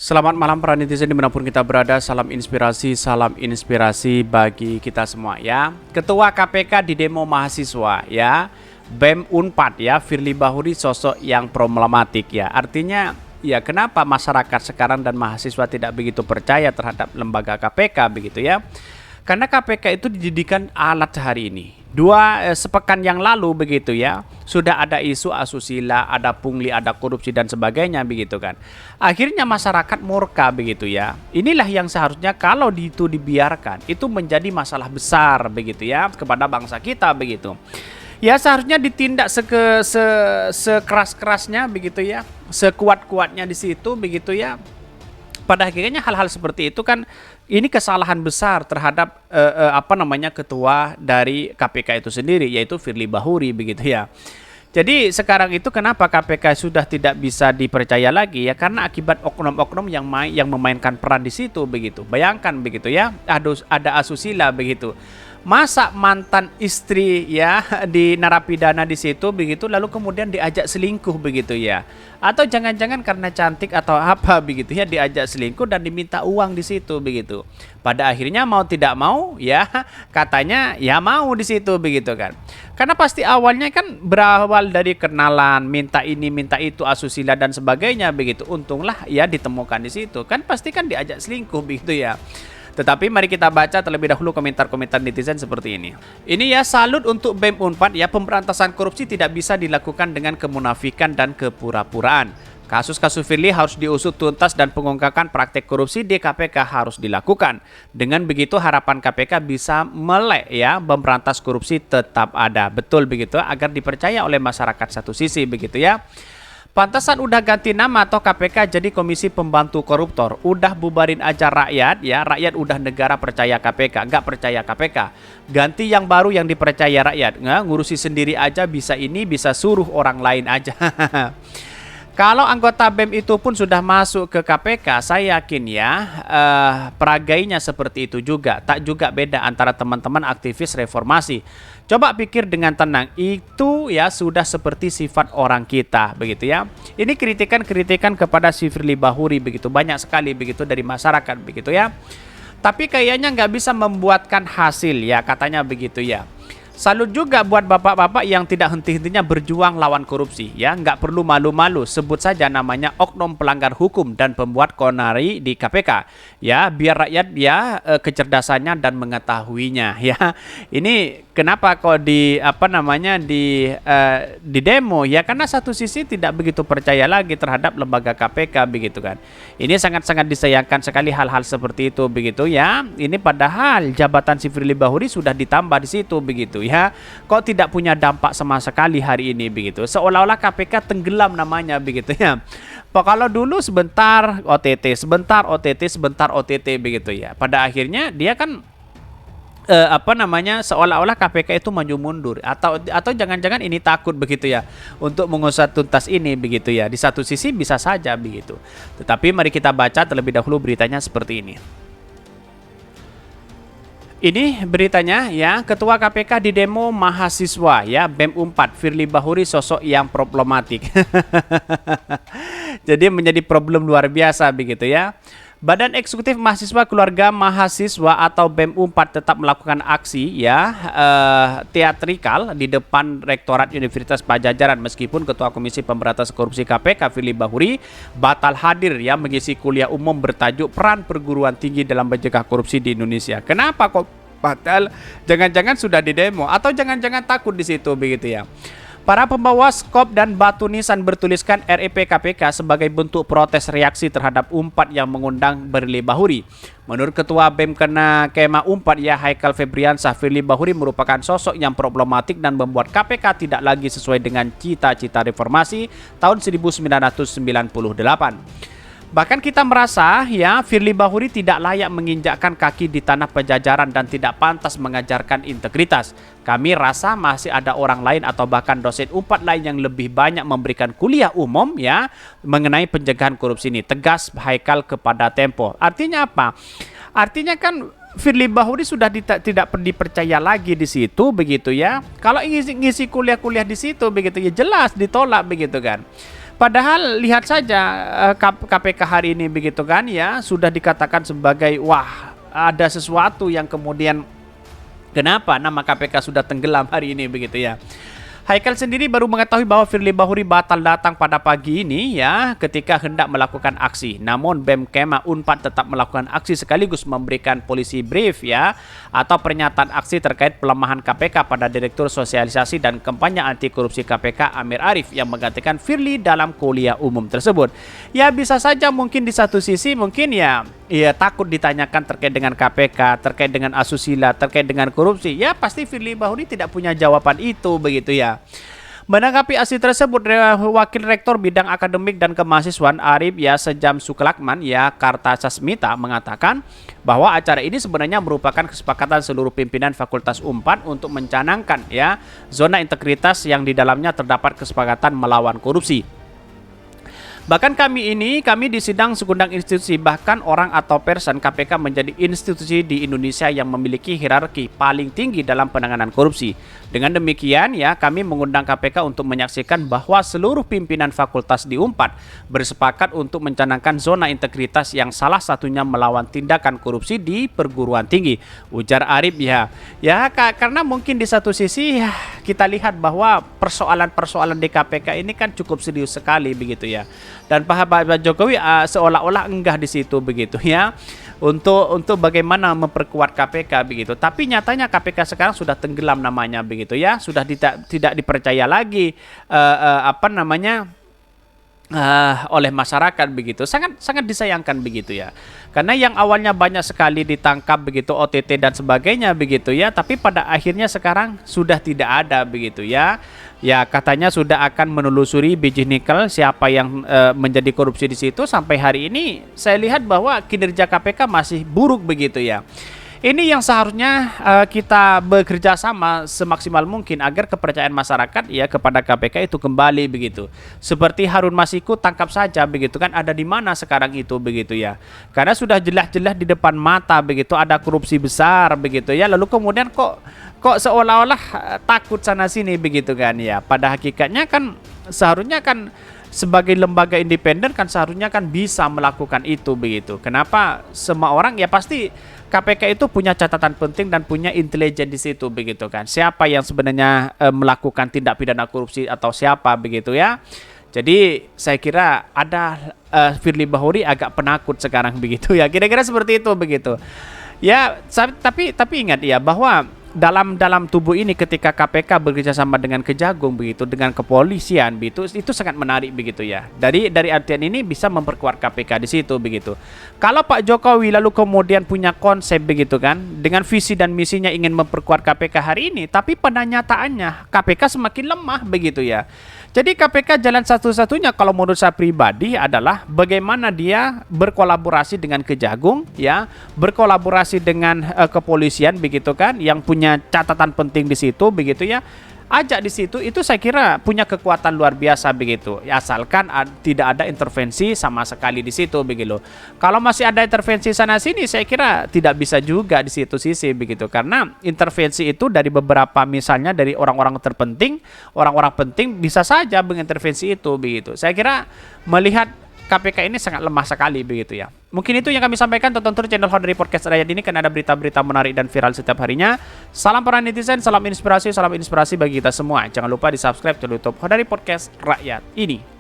Selamat malam para netizen dimanapun kita berada. Salam inspirasi bagi kita semua ya. Ketua KPK di demo mahasiswa ya, BEM Unpad ya, Firly Bahuri sosok yang problematik ya. Artinya ya, kenapa masyarakat sekarang dan mahasiswa tidak begitu percaya terhadap lembaga KPK begitu ya? Karena KPK itu dijadikan alat hari ini. Sepekan yang lalu begitu ya, sudah ada isu asusila, ada pungli, ada korupsi dan sebagainya begitu kan. Akhirnya masyarakat murka begitu ya. Inilah yang seharusnya kalau itu dibiarkan itu menjadi masalah besar begitu ya kepada bangsa kita begitu. Ya seharusnya ditindak sekeras-kerasnya begitu ya, sekuat-kuatnya di situ begitu ya. Pada akhirnya hal-hal seperti itu kan ini kesalahan besar terhadap ketua dari KPK itu sendiri, yaitu Firly Bahuri begitu ya. Jadi sekarang itu kenapa KPK sudah tidak bisa dipercaya lagi ya, karena akibat oknum-oknum yang memainkan peran di situ begitu. Bayangkan begitu ya, ada asusila begitu. Masa mantan istri ya di narapidana di situ begitu, lalu kemudian diajak selingkuh begitu ya, atau jangan-jangan karena cantik atau apa begitu ya diajak selingkuh dan diminta uang di situ begitu. Pada akhirnya mau tidak mau ya katanya ya mau di situ begitu kan, karena pasti awalnya kan berawal dari kenalan, minta ini minta itu, asusila dan sebagainya begitu. Untunglah ya ditemukan di situ kan, pasti kan diajak selingkuh begitu ya. Tetapi mari kita baca terlebih dahulu komentar-komentar netizen seperti ini. Ini ya, salut untuk BEM Unpad ya, pemberantasan korupsi tidak bisa dilakukan dengan kemunafikan dan kepura-puraan. Kasus-kasus Firly harus diusut tuntas dan pengungkapan praktek korupsi di KPK harus dilakukan. Dengan begitu harapan KPK bisa melek ya, memberantas korupsi tetap ada. Betul begitu, agar dipercaya oleh masyarakat satu sisi begitu ya. Pantasan udah ganti nama atau KPK jadi Komisi Pembantu Koruptor. Udah bubarin aja rakyat ya. Rakyat udah negara percaya KPK, nggak percaya KPK. Ganti yang baru yang dipercaya rakyat. Ngurusi sendiri aja bisa, ini bisa suruh orang lain aja. Kalau anggota BEM itu pun sudah masuk ke KPK, saya yakin ya peragainya seperti itu juga. Tak juga beda antara teman-teman aktivis reformasi. Coba pikir dengan tenang, itu ya sudah seperti sifat orang kita begitu ya. Ini kritikan-kritikan kepada si Firly Bahuri begitu banyak sekali begitu dari masyarakat begitu ya. Tapi kayaknya nggak bisa membuatkan hasil ya, katanya begitu ya. Salut juga buat bapak-bapak yang tidak henti-hentinya berjuang lawan korupsi ya, nggak perlu malu-malu, sebut saja namanya oknum pelanggar hukum dan pembuat konari di KPK ya, biar rakyat ya kecerdasannya dan mengetahuinya ya. Ini kenapa kok di di demo ya, karena satu sisi tidak begitu percaya lagi terhadap lembaga KPK begitu kan. Ini sangat-sangat disayangkan sekali hal-hal seperti itu begitu ya. Ini padahal jabatan si Firly Bahuri sudah ditambah di situ begitu ya, kok tidak punya dampak sama sekali hari ini begitu, seolah-olah KPK tenggelam namanya begitu ya. Kalau dulu sebentar OTT, sebentar OTT, sebentar OTT begitu ya, pada akhirnya dia kan seolah-olah KPK itu maju mundur, atau jangan-jangan ini takut begitu ya untuk mengusut tuntas ini begitu ya. Di satu sisi bisa saja begitu, tetapi mari kita baca terlebih dahulu beritanya seperti ini. Ini beritanya ya, Ketua KPK di demo mahasiswa ya, BEM Unpad, Firly Bahuri sosok yang problematik. Jadi menjadi problem luar biasa begitu ya. Badan Eksekutif Mahasiswa Keluarga Mahasiswa atau BEM Unpad tetap melakukan aksi ya teatrikal di depan Rektorat Universitas Padjadjaran, meskipun Ketua Komisi Pemberantasan Korupsi KPK Firly Bahuri batal hadir ya mengisi kuliah umum bertajuk Peran Perguruan Tinggi dalam Mencegah Korupsi di Indonesia. Kenapa kok batal? Jangan-jangan sudah di demo atau jangan-jangan takut di situ begitu ya. Para pembawa skop dan batu nisan bertuliskan REP KPK sebagai bentuk protes reaksi terhadap Unpad yang mengundang Firly Bahuri. Menurut Ketua BEM Kema Unpad ya, Haikal Febriansah, Firly Bahuri merupakan sosok yang problematik dan membuat KPK tidak lagi sesuai dengan cita-cita reformasi tahun 1998. Bahkan kita merasa ya Firly Bahuri tidak layak menginjakkan kaki di tanah Padjadjaran dan tidak pantas mengajarkan integritas. Kami rasa masih ada orang lain atau bahkan dosen Unpad lain yang lebih banyak memberikan kuliah umum ya mengenai pencegahan korupsi ini, tegas Haikal kepada Tempo. Artinya apa? Artinya kan Firly Bahuri sudah tidak dipercaya lagi di situ begitu ya. Kalau ngisi kuliah-kuliah di situ begitu ya, jelas ditolak begitu kan. Padahal lihat saja KPK hari ini begitu kan ya, sudah dikatakan sebagai wah, ada sesuatu yang kemudian kenapa nama KPK sudah tenggelam hari ini begitu ya. Haikal sendiri baru mengetahui bahwa Firly Bahuri batal datang pada pagi ini ya ketika hendak melakukan aksi. Namun BEM Kema Unpad tetap melakukan aksi sekaligus memberikan polisi brief ya atau pernyataan aksi terkait pelemahan KPK pada Direktur Sosialisasi dan Kampanye Anti Korupsi KPK Amir Arif yang menggantikan Firly dalam kuliah umum tersebut. Ya bisa saja mungkin di satu sisi mungkin ya takut ditanyakan terkait dengan KPK, terkait dengan asusila, terkait dengan korupsi. Ya pasti Firly Bahuri tidak punya jawaban itu begitu ya. Menanggapi aksi tersebut, Wakil Rektor Bidang Akademik dan Kemahasiswaan Arif ya Sejam Suklakman ya Kartasasmita mengatakan bahwa acara ini sebenarnya merupakan kesepakatan seluruh pimpinan Fakultas Unpad untuk mencanangkan ya zona integritas yang di dalamnya terdapat kesepakatan melawan korupsi. Bahkan kami di sidang segudang institusi, bahkan orang atau person KPK menjadi institusi di Indonesia yang memiliki hierarki paling tinggi dalam penanganan korupsi. Dengan demikian ya kami mengundang KPK untuk menyaksikan bahwa seluruh pimpinan fakultas di Unpad bersepakat untuk mencanangkan zona integritas yang salah satunya melawan tindakan korupsi di perguruan tinggi, ujar Arif ya. Ya karena mungkin di satu sisi ya, kita lihat bahwa persoalan-persoalan di KPK ini kan cukup serius sekali begitu ya. Dan Pak Jokowi seolah-olah enggah di situ begitu ya untuk bagaimana memperkuat KPK begitu. Tapi nyatanya KPK sekarang sudah tenggelam namanya begitu ya, sudah tidak dipercaya lagi oleh masyarakat begitu. Sangat disayangkan begitu ya. Karena yang awalnya banyak sekali ditangkap begitu OTT dan sebagainya begitu ya, tapi pada akhirnya sekarang sudah tidak ada begitu ya. Ya katanya sudah akan menelusuri biji nikel siapa yang menjadi korupsi di situ. Sampai hari ini saya lihat bahwa kinerja KPK masih buruk begitu ya. Ini yang seharusnya kita bekerja sama semaksimal mungkin agar kepercayaan masyarakat ya kepada KPK itu kembali begitu. Seperti Harun Masiku tangkap saja begitu kan, ada di mana sekarang itu begitu ya. Karena sudah jelas-jelas di depan mata begitu ada korupsi besar begitu ya. Lalu kemudian kok seolah-olah takut sana sini begitu kan ya. Pada hakikatnya kan seharusnya kan sebagai lembaga independen kan seharusnya kan bisa melakukan itu begitu. Kenapa semua orang ya pasti KPK itu punya catatan penting dan punya intelijen di situ begitu kan. Siapa yang sebenarnya melakukan tindak pidana korupsi atau siapa begitu ya. Jadi saya kira ada Firly Bahuri agak penakut sekarang begitu ya. Kira-kira seperti itu begitu. Ya, tapi ingat ya bahwa dalam tubuh ini ketika KPK bekerja sama dengan Kejagung begitu, dengan kepolisian begitu, itu sangat menarik begitu ya. Dari artian ini bisa memperkuat KPK di situ begitu. Kalau Pak Jokowi lalu kemudian punya konsep begitu kan, dengan visi dan misinya ingin memperkuat KPK hari ini, tapi pada nyataannya KPK semakin lemah begitu ya. Jadi KPK jalan satu-satunya kalau menurut saya pribadi adalah bagaimana dia berkolaborasi dengan Kejagung ya, berkolaborasi dengan kepolisian begitu kan, yang punya catatan penting di situ begitu ya. Ajak di situ itu saya kira punya kekuatan luar biasa begitu. Ya, asalkan tidak ada intervensi sama sekali di situ begitu. Kalau masih ada intervensi sana sini saya kira tidak bisa juga di situ sisi begitu. Karena intervensi itu dari beberapa misalnya dari orang-orang terpenting, orang-orang penting bisa saja mengintervensi itu begitu. Saya kira melihat KPK ini sangat lemah sekali begitu ya. Mungkin itu yang kami sampaikan. Tonton terus channel Hodari Podcast Rakyat ini, kan ada berita-berita menarik dan viral setiap harinya. Salam para netizen, salam inspirasi bagi kita semua. Jangan lupa di subscribe channel YouTube Hodari Podcast Rakyat ini.